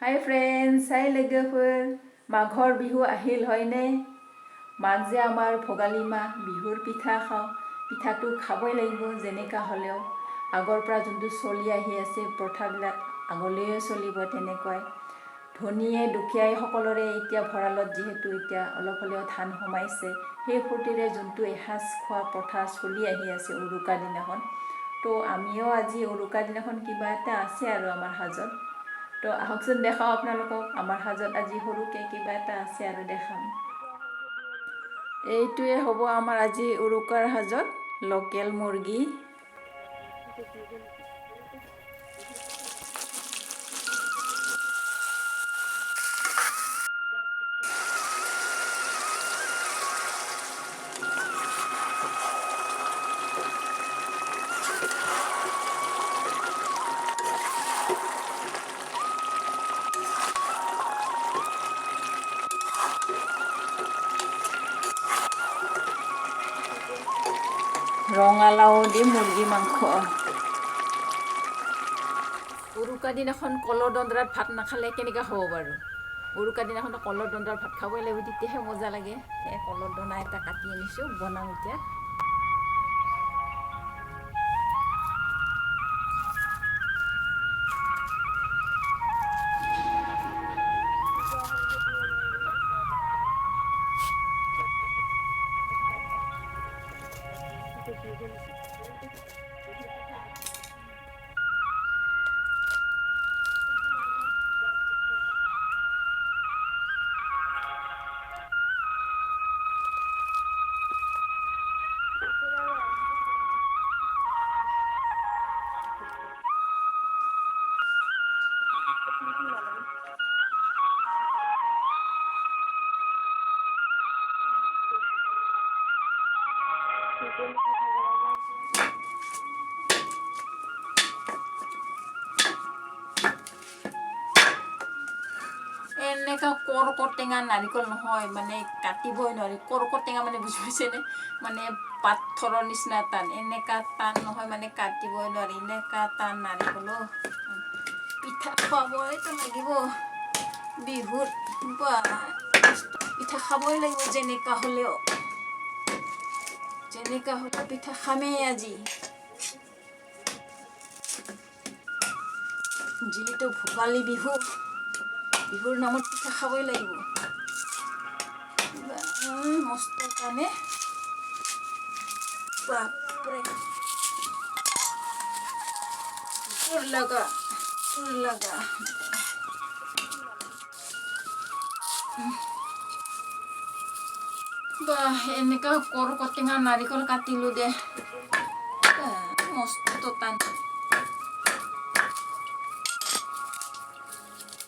Hi friends, hi लोगोफोर माघर बिहु আহিল হয়নে মাঘ যে আমাৰ ভোগালী মাহ বিহুৰ পিঠা খাওঁ পিঠাটো খাবই লাগিব যেনেকা হ'লেও আগৰ পৰা যোনটো চলি আহি আছে প্ৰথাবিলাক আগলৈও চলিব তেনেকৈ ধনীয়ে দুখীয়াই সকলোৰে এতিয়া ভঁৰালত যিহেতু এতিয়া অলপ হ'লেও ধান সোমাইছে সেই ফূৰ্তিৰে যোনটো এসাঁজ খোৱা প্ৰথা চলি আহি আছে উৰুকা দিনাখন তো আমিও আজি উৰুকা দিনাখন কিবা এটা আছে আৰু আমাৰ হাজত তো আহকচোন দেখাওঁ আপোনালোকক আমাৰ হাজত আজি সৰুকৈ কিবা এটা আছে আৰু দেখাম এইটোৱে হ'ব আমাৰ আজি উৰুকাৰ হাজত লোকেল মুৰ্গী ৰঙালাও দি মুৰ্গী মাংস উৰুকা দিনাখন কলৰ দন্দৰাত ভাত নাখালে কেনেকৈ হ'ব বাৰু উৰুকা দিনাখন কলৰ দন্দৰাত ভাত খাবই লাগিব তেতিয়াহে মজা লাগে সেই কলৰ দন্দা এটা কাটি আনিছোঁ বনাওঁ এতিয়া এনেকুৱা কৰ্কট টেঙা নাৰিকল নহয় মানে কাটিবই নোৱাৰি কৰ্কট টেঙা মানে বুজি পাইছেনে মানে পাথৰৰ নিচিনা টান এনেকুৱা টান নহয় মানে কাটিবই নোৱাৰি এনেকুৱা টান নাৰিকলো পিঠা খাবইতো লাগিব বিহুত পিঠা খাবই লাগিব যেনেকুৱা হ'লেও পিঠা খামেই আজি যিহেতু ভোগালী বিহুৰ নামত পিঠা খাবই লাগিব মস্ত কাৰণে বাপৰে তোৰ লগা বা এনেকা কৰ্কট টেঙা নাৰিকল কাটিলোঁ দে মস্ত টান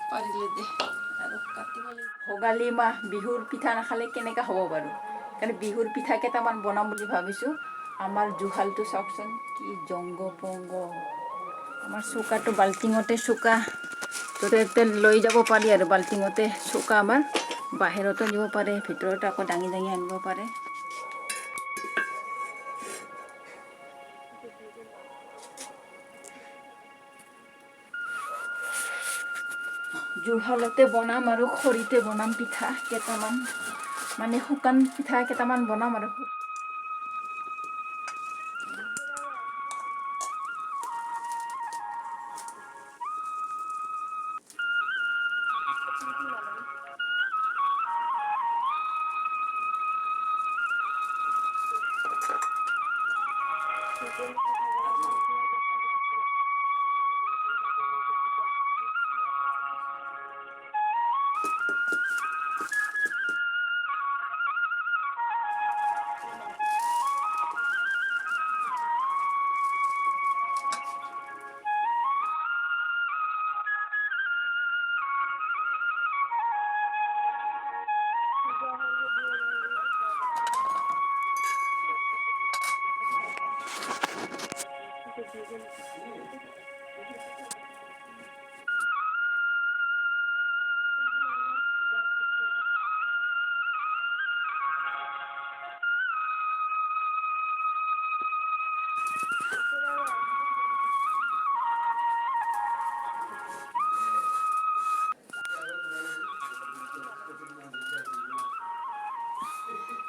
পাৰিলে দে আৰু কাটিব লাগিব ভোগালী মাহ বিহুৰ পিঠা নাখালে কেনেকৈ হ'ব বাৰু কাৰণ বিহুৰ পিঠা কেইটামান বনাম বুলি ভাবিছোঁ আমাৰ জুহালটো চাওকচোন কি জংগ পংগ আমাৰ চৌকাটো বাল্টিঙতে চৌকা য'তে লৈ যাব পাৰি আৰু বাল্টিঙতে চৌকা আমাৰ বাহিৰতো নিব পাৰে ভিতৰতো আকৌ দাঙি আনিব পাৰে জুহালতে বনাম আৰু খৰিতে বনাম পিঠা কেইটামান মানে শুকান পিঠা কেইটামান বনাম আৰু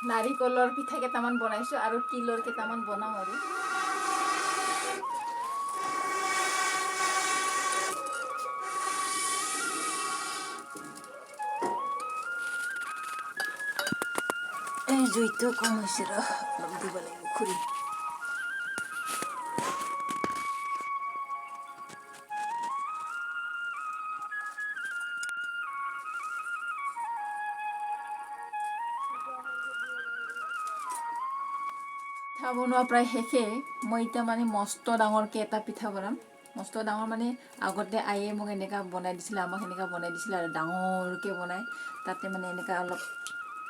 নাৰিকলৰ পিঠা কেইটামান বনাইছোঁ আৰু তিলৰ কেইটামান বনাওঁ আৰু এই জুইটো কম হৈছে অলপ দিব লাগিব খুৰী পিঠা বনোৱা প্ৰায় শেষেই মই এতিয়া মানে মস্ত ডাঙৰকৈ এটা পিঠা বনাম মস্ত ডাঙৰ মানে আগতে আয়ে মোক এনেকুৱা বনাই দিছিলে আমাক এনেকুৱা বনাই দিছিলে আৰু ডাঙৰকৈ বনাই তাতে মানে এনেকুৱা অলপ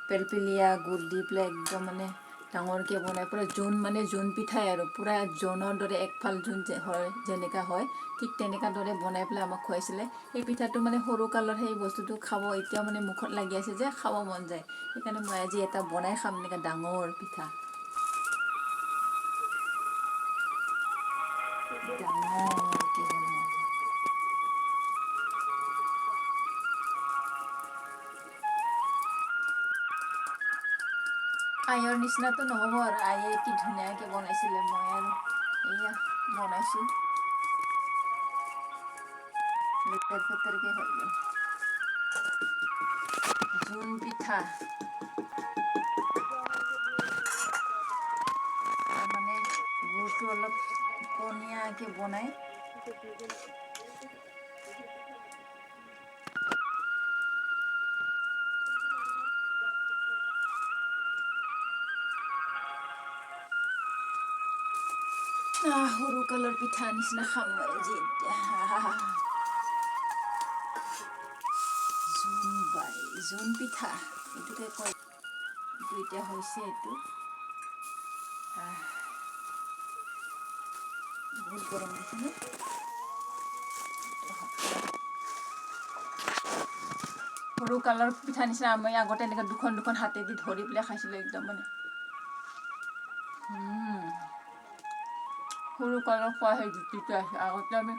পেলপেলীয়া গুড় দি পেলাই একদম মানে ডাঙৰকৈ বনাই পূৰা জোন মানে জোন পিঠাই আৰু পূৰা জোনৰ দৰে একফাল জোন হয় যেনেকুৱা হয় ঠিক তেনেকুৱা দৰে বনাই পেলাই আমাক খুৱাইছিলে সেই পিঠাটো মানে সৰু কালত সেই বস্তুটো খাব এতিয়াও মানে মুখত লাগি আছে যে খাব মন যায় সেইকাৰণে মই আজি এটা বনাই খাম এনেকুৱা ডাঙৰ পিঠা ডাঙৰকৈ বনাম আয়ৰ নিচিনাটো নহ'ব আৰু আয়ে কি ধুনীয়াকৈ বনাইছিলে মই আৰু এয়া বনাইছোঁ লেতেৰ পেতেৰকৈ হৈ গ'ল জোন পিঠা তাৰমানে গুড়টো অলপ পনীয়াকৈ বনাই সৰু কালৰ পিঠা নিচিনা খাম মই আজি এতিয়া জোন পিঠা এইটোকে কয় এইটো এতিয়া হৈছে এইটো বহুত গৰম দিছে সৰু কালৰ পিঠা নিচিনা আমি আগতে এনেকৈ দুখন দুখন হাতেদি ধৰি পেলাই খাইছিলোঁ একদম মানে সৰু কালৰ খোৱা সেই জুতিটো আছে আগতে আমি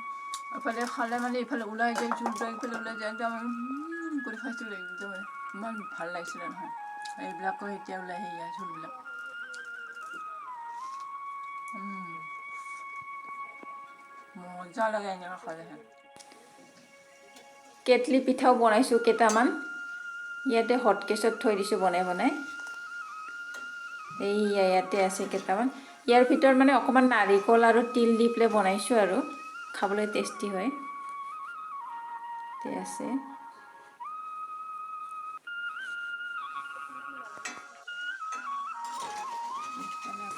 এফালে খালে মানে ইফালে ওলাই যায় চুলটো ইফালে ওলাই যায় একদম কৰি খাইছিলোঁ একদম ইমান ভাল লাগিছিলে নহয় এইবিলাকো এতিয়া ওলাই সেয়া চুলবিলাক মজা লাগে এনেকৈ খালেহে কেটলি পিঠাও বনাইছোঁ কেইটামান ইয়াতে হটকেছত থৈ দিছোঁ বনাই বনাই এইয়া ইয়াতে আছে কেইটামান ইয়াৰ ভিতৰত মানে অকণমান নাৰিকল আৰু তিল দি পেলাই বনাইছোঁ আৰু খাবলৈ টেষ্টি হয় ইয়াতে আছে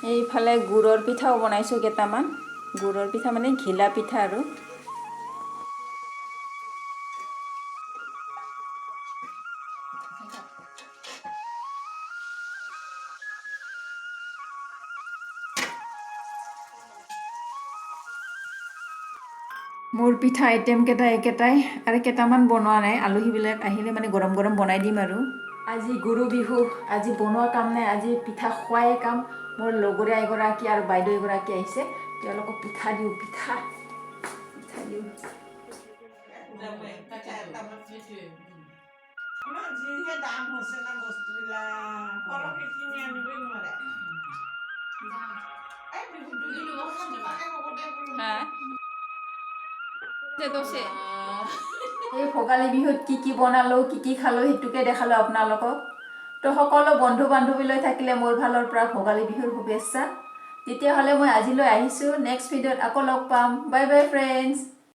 এইফালে গুড়ৰ পিঠাও বনাইছোঁ কেইটামান গুড়ৰ পিঠা মানে ঘিলা পিঠা আৰু মোৰ পিঠা আইটেমকেইটা একেটাই আৰু কেইটামান বনোৱা নাই আলহীবিলাক আহিলে মানে গৰম গৰম বনাই দিম আৰু আজি গুৰু বিহু আজি বনোৱা কাম নাই আজি পিঠা খোৱাই কাম মোৰ লগৰীয়া এগৰাকী আৰু বাইদেউ এগৰাকী আহিছে তেওঁলোকক পিঠা দিওঁ পিঠা দিওঁ যিহে দাম হৈছে না বস্তুবিলাক সৰহকৈ কিনি আনিবই নোৱাৰে এই ভোগালী বিহুত কি বনালোঁ কি খালোঁ সেইটোকে দেখালোঁ আপোনালোকক তো সকলো বন্ধু বান্ধৱীলৈ থাকিলে মোৰ ফালৰ পৰা ভোগালী বিহুৰ শুভেচ্ছা তেতিয়াহ'লে মই আজিলৈ আহিছোঁ নেক্সট ভিডিঅ'ত আকৌ লগ পাম বাই বাই ফ্ৰেণ্ডছ